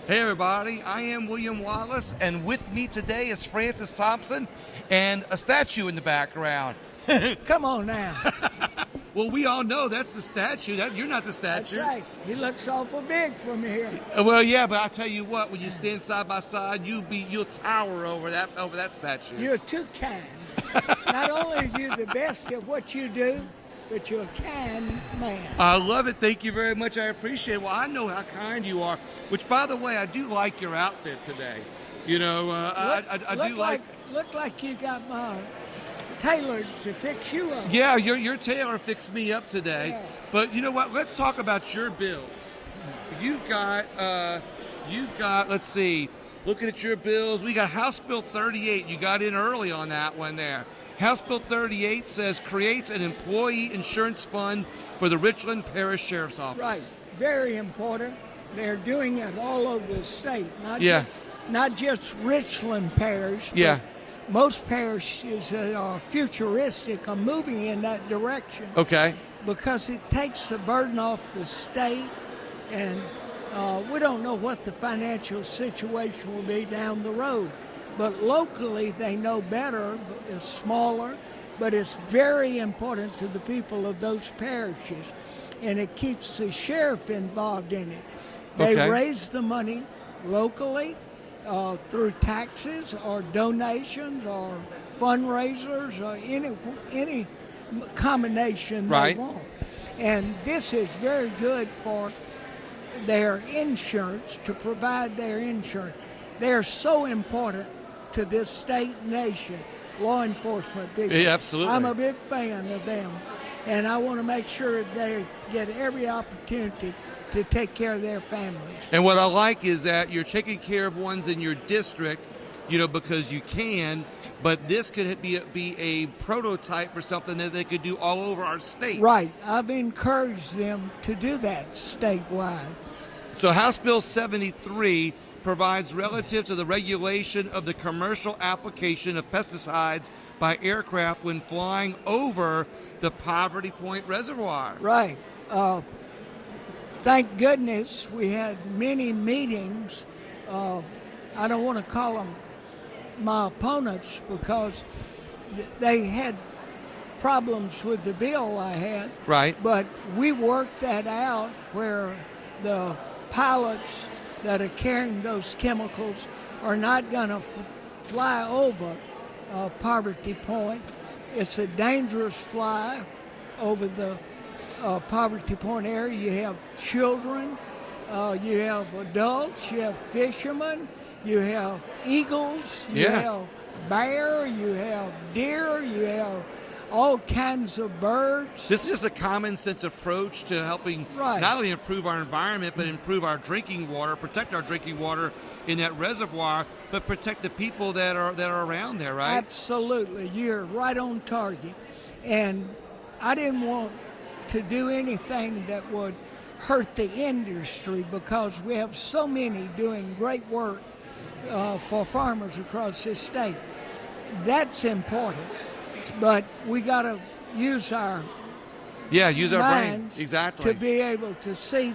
Hey everybody, I am William Wallace, and with me today is Francis Thompson and a statue in the background. Come on now. Well, we all know that's the statue. You're not the That's statue. right. He looks awful big from here. Well, yeah, but I'll tell you what, when you stand side by side, you'll tower over that statue. You're too kind. Not only are you the best at what you do, but you're a kind man. I love it. Thank you very much. I appreciate it. Well, I know how kind you are, which, by the way, I do like your outfit today. You know, I do like... Look like you got my tailored to fix you up. Yeah, your tailor fixed me up today. Yeah. But you know what? Let's talk about your bills. You got, let's see, looking at your bills, we got House Bill 38. You got in early on that one there. House Bill 38 says creates an employee insurance fund for the Richland Parish Sheriff's Office. Right. Very important. They're doing it all over the state. Not just Richland Parish. But Yeah. most parishes that are futuristic are moving in that direction. Okay. Because it takes the burden off the state, and we don't know what the financial situation will be down the road. But locally, they know better. It's smaller, but it's very important to the people of those parishes, and it keeps the sheriff involved in it. They Okay. raise the money locally through taxes or donations or fundraisers or any combination Right. they want. And this is very good for their insurance, to provide their insurance. They're so important to this state nation, law enforcement. Yeah, absolutely. I'm a big fan of them, and I want to make sure they get every opportunity to take care of their families. And what I like is that you're taking care of ones in your district, you know, because you can, but this could be a prototype for something that they could do all over our state. Right. I've encouraged them to do that statewide. So House Bill 73 provides relative to the regulation of the commercial application of pesticides by aircraft when flying over the Poverty Point Reservoir. Right. Thank goodness we had many meetings. I don't want to call them my opponents because they had problems with the bill I had. Right. But we worked that out where the pilots that are carrying those chemicals are not going to fly over Poverty Point. It's a dangerous fly over the Poverty Point area. You have children, you have adults, you have fishermen, you have eagles, you have bear, you have deer, you have all kinds of birds. This is just a common sense approach to helping not only improve our environment, but improve our drinking water, protect our drinking water in that reservoir, but protect the people that are around there, right? Absolutely. You're right on target. And I didn't want to do anything that would hurt the industry because we have so many doing great work for farmers across this state. That's important. But we got to use our use our brain. minds Exactly. to be able to see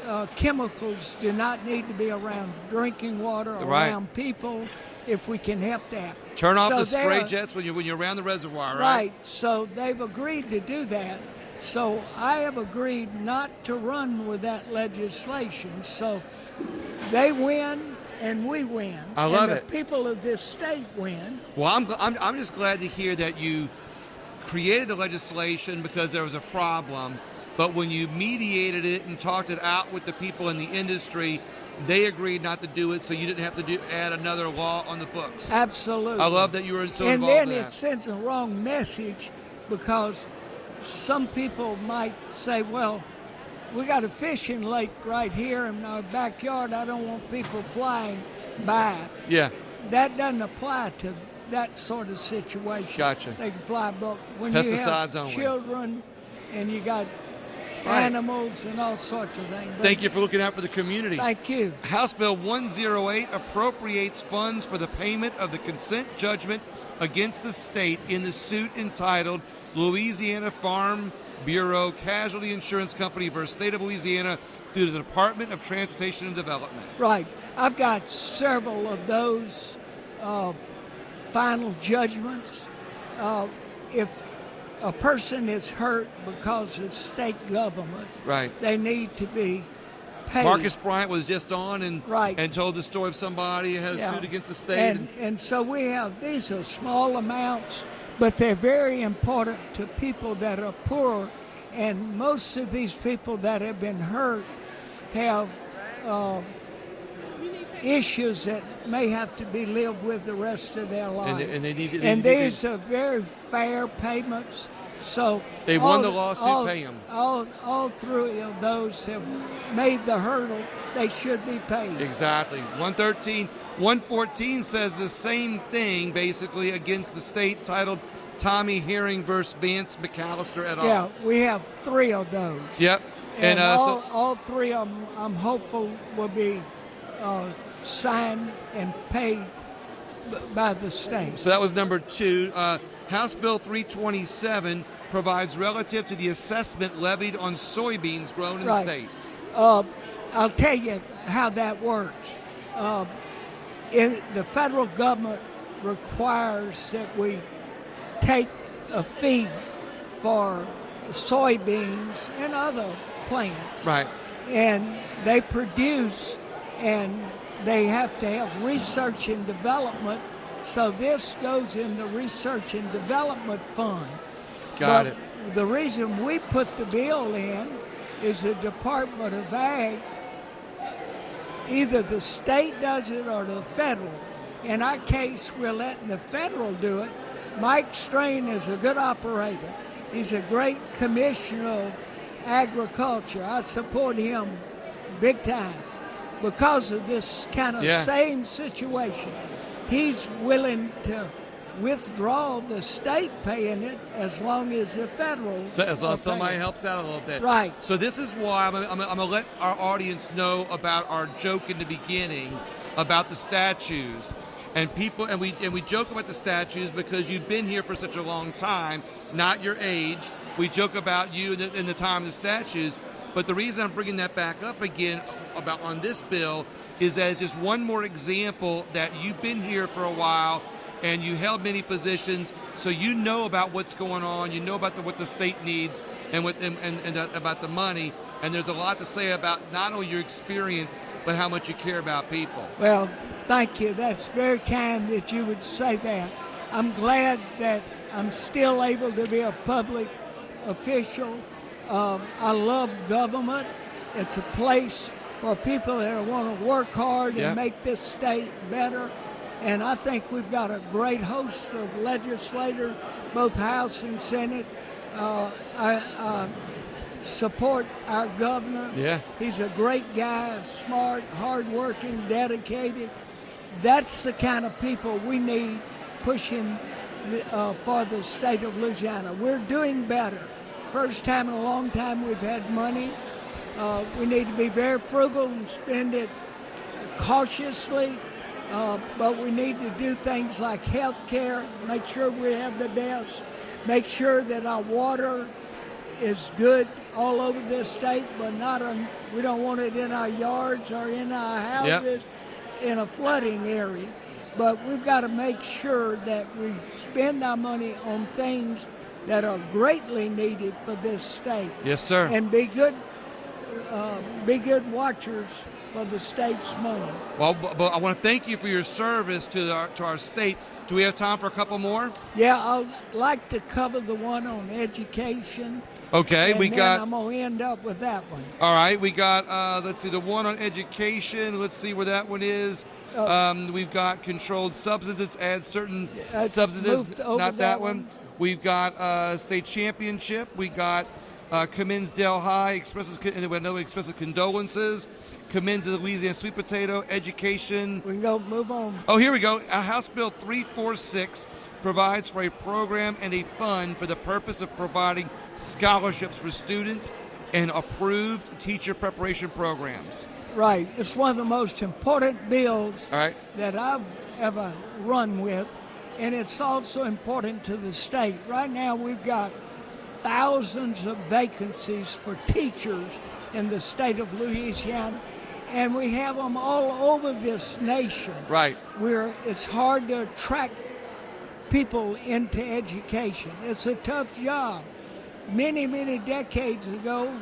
that chemicals do not need to be around drinking water or around people if we can help that. Turn off the spray jets when you're around the reservoir, right? Right. So they've agreed to do that. So I have agreed not to run with that legislation. So they win and we win. I love and it. The people of this state win. Well, I'm just glad to hear that you created the legislation because there was a problem, but when you mediated it and talked it out with the people in the industry, they agreed not to do it, so you didn't have to add another law on the books. Absolutely. I love that you were so and involved in then that. it sends a wrong message because some people might say, well, we got a fishing lake right here in our backyard. I don't want people flying by. Yeah. That doesn't apply to that sort of situation. Gotcha. They can fly, but when Pesticides you have only. children and you got animals and all sorts of things. But thank you for looking out for the community. Thank you. House Bill 108 appropriates funds for the payment of the consent judgment against the state in the suit entitled Louisiana Farm Bureau Casualty Insurance Company versus State of Louisiana through the Department of Transportation and Development. Right. I've got several of those final judgments. If a person is hurt because of state government, right, they need to be paid. Marcus Bryant was just on and right. and told the story of somebody who had a suit against the state. And so we have, these are small amounts, but they're very important to people that are poor. And most of these people that have been hurt have issues that may have to be lived with the rest of their life. And they need to, these are very fair payments. So they won the lawsuit, pay them. All three of those have made the hurdle. They should be paid. Exactly. 114 says the same thing, basically, against the state, titled Tommy Herring versus Vance McAllister et al. Yeah, we have three of those. Yep. And all three of them, I'm hopeful, will be signed and paid by the state. So that was number 2. House Bill 327 provides relative to the assessment levied on soybeans grown in the state. I'll tell you how that works. The federal government requires that we take a fee for soybeans and other plants. Right. And they produce, and they have to have research and development. So this goes in the research and development fund. Got it. The reason we put the bill in is the Department of Ag, either the state does it or the federal. In our case, we're letting the federal do it. Mike Strain is a good operator. He's a great commissioner of agriculture. I support him big time because of this kind of same situation. He's willing to withdraw the state paying it as long as the federal. So as long as somebody helps out a little bit. Right. So this is why I'm going to let our audience know about our joke in the beginning about the statues. And we joke about the statues because you've been here for such a long time, not your age. We joke about you in the time of the statues. But the reason I'm bringing that back up again about on this bill is as just one more example that you've been here for a while and you held many positions, so you know about what's going on, you know about what the state needs and about the money, and there's a lot to say about not only your experience but how much you care about people. Well, thank you. That's very kind that you would say that. I'm glad that I'm still able to be a public official. I love government. It's a place for people that want to work hard and make this state better. And I think we've got a great host of legislators, both House and Senate. I support our governor. Yeah. He's a great guy, smart, hardworking, dedicated. That's the kind of people we need pushing for the state of Louisiana. We're doing better. First time in a long time we've had money. We need to be very frugal and spend it cautiously. But we need to do things like health care, make sure we have the best, make sure that our water is good all over this state, but we don't want it in our yards or in our houses in a flooding area. But we've got to make sure that we spend our money on things that are greatly needed for this state. Yes, sir. And be good watchers for the state's money. Well, but I want to thank you for your service to our state. Do we have time for a couple more? Yeah, I'd like to cover the one on education. Okay, and then I'm going to end up with that one. All right, we got, let's see, the one on education. Let's see where that one is. We've got controlled substances, add certain substances, not that one. We've got state championship. We got commends Del High, expresses condolences, commends the Louisiana sweet potato, education. We can go move on. Oh, here we go. House Bill 346 provides for a program and a fund for the purpose of providing scholarships for students and approved teacher preparation programs. Right. It's one of the most important bills that I've ever run with, and it's also important to the state. Right now we've got thousands of vacancies for teachers in the state of Louisiana, and we have them all over this nation. Right. Where it's hard to attract people into education. It's a tough job. Many, many decades ago,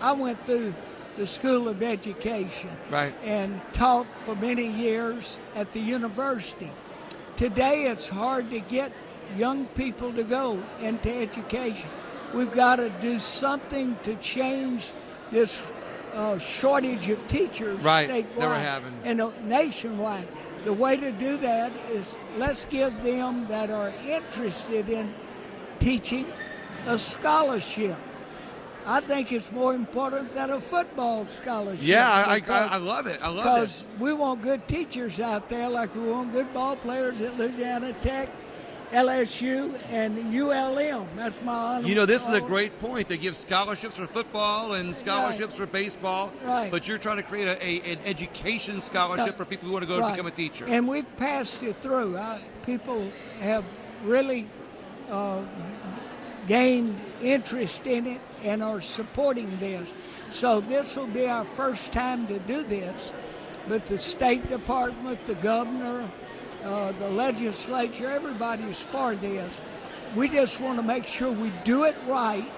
I went through the School of Education, right, and taught for many years at the university. Today, it's hard to get young people to go into education. We've got to do something to change this shortage of teachers statewide that we're having and nationwide. The way to do that is let's give them that are interested in teaching a scholarship. I think it's more important than a football scholarship. Yeah, I love it. I love this. Because we want good teachers out there, like we want good ball players at Louisiana Tech, LSU, and ULM. That's my honor. You know, this is a great point. They give scholarships for football and scholarships for baseball, but you're trying to create an education scholarship for people who want to go to become a teacher. And we've passed it through. People have really gained interest in it and are supporting this. So this will be our first time to do this. But the State Department, the governor, the legislature, everybody's for this. We just want to make sure we do it right,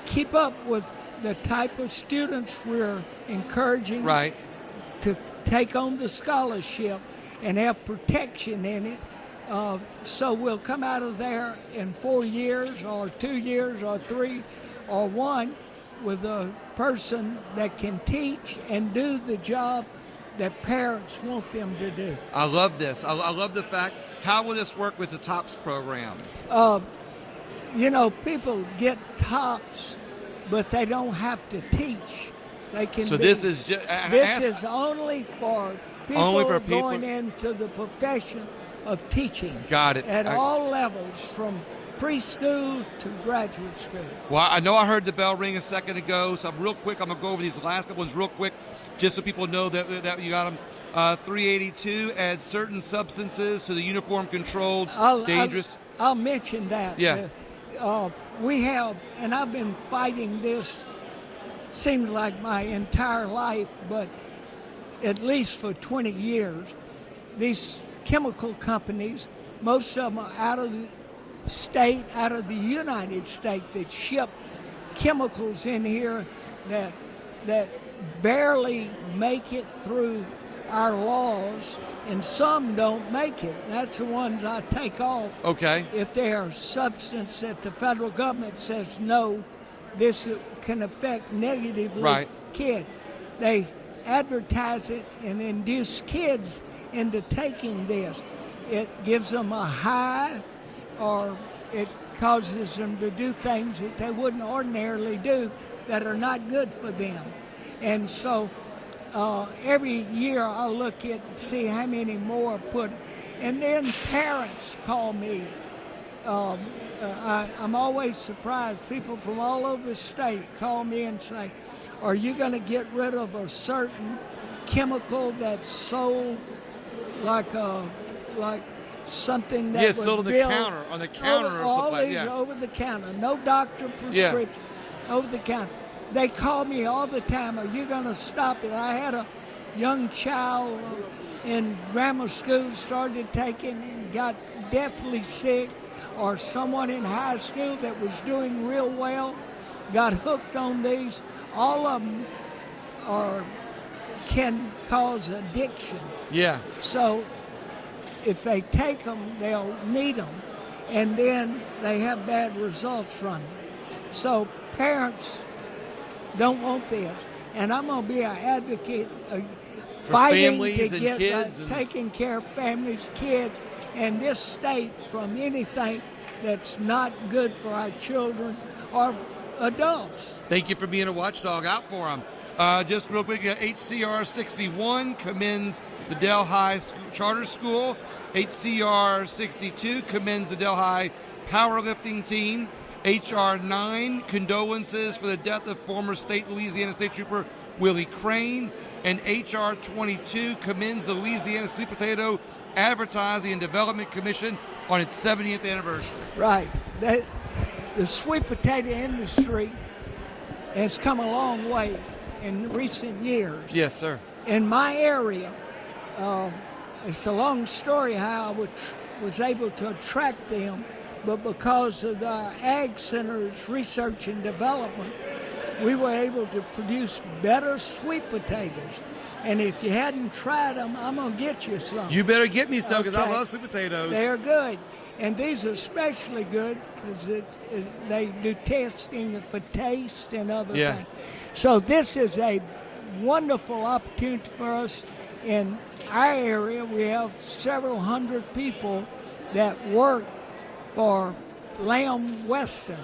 keep up with the type of students we're encouraging to take on the scholarship and have protection in it. So we'll come out of there in 4 years or 2 years or 3 or 1 with a person that can teach and do the job that parents want them to do. I love this. I love the fact. How will this work with the TOPS program? You know, people get TOPS, but they don't have to teach. They can. So this is just. This is only for people going into the profession of teaching. Got it. At all levels, from preschool to graduate school. Well, I know I heard the bell ring a second ago, so real quick, I'm going to go over these last couple ones real quick, just so people know that you got them. 382, add certain substances to the uniform-controlled, dangerous. I'll mention that. Yeah. We have, and I've been fighting this, seems like my entire life, but at least for 20 years, these chemical companies, most of them are out of the state, out of the United States, that ship chemicals in here that barely make it through our laws, and some don't make it. That's the ones I take off. Okay. If they're a substance that the federal government says no, this can affect negatively kids. They advertise it and induce kids into taking this. It gives them a high, or it causes them to do things that they wouldn't ordinarily do that are not good for them. And so every year I look at and see how many more put. And then parents call me. I'm always surprised. People from all over the state call me and say, are you going to get rid of a certain chemical that's sold like something that was sold on the counter, or all something these over the counter, no doctor prescription, over the counter. They call me all the time, are you going to stop it? I had a young child in grammar school started taking and got deathly sick, or someone in high school that was doing real well got hooked on these. All of them can cause addiction. Yeah. So if they take them, they'll need them, and then they have bad results from it. So parents don't want this, and I'm going to be an advocate fighting to get kids taking care of families, kids, and this state from anything that's not good for our children or adults. Thank you for being a watchdog out for them. Just real quick, HCR 61 commends the Delhi Charter School. HCR 62 commends the Delhi powerlifting team. HR 9, condolences for the death of former Louisiana State Trooper Willie Crane. And HR 22 commends the Louisiana Sweet Potato Advertising and Development Commission on its 70th anniversary. Right. the sweet potato industry has come a long way in recent years. Yes, sir. In my area, it's a long story how I was able to attract them, but because of the Ag Center's research and development, we were able to produce better sweet potatoes. And if you hadn't tried them, I'm going to get you some. You better get me some, because I Okay. love sweet potatoes. They're good. And these are especially good because they do testing for taste and other things. So this is a wonderful opportunity for us. In our area, we have several hundred people that work for Lamb Weston,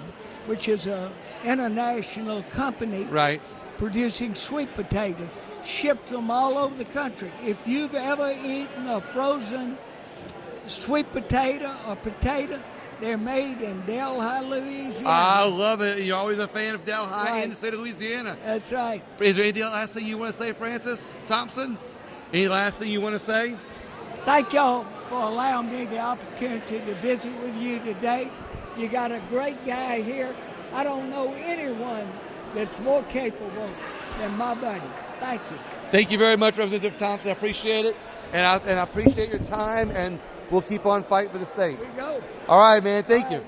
which is an international company Right. producing sweet potato. Ships them all over the country. If you've ever eaten a frozen sweet potato or potato, they're made in Delhi, Louisiana. I love it. You're always a fan of Delhi Right. in the state of Louisiana. That's right. Is there anything last thing you want to say, Francis Thompson? Any last thing you want to say? Thank y'all for allowing me the opportunity to visit with you today. You got a great guy here. I don't know anyone that's more capable than my buddy. Thank you. Thank you very much, Representative Thompson. I appreciate it. And I appreciate your time, and we'll keep on fighting for the state. Here we go. All right, man. Thank All you. right.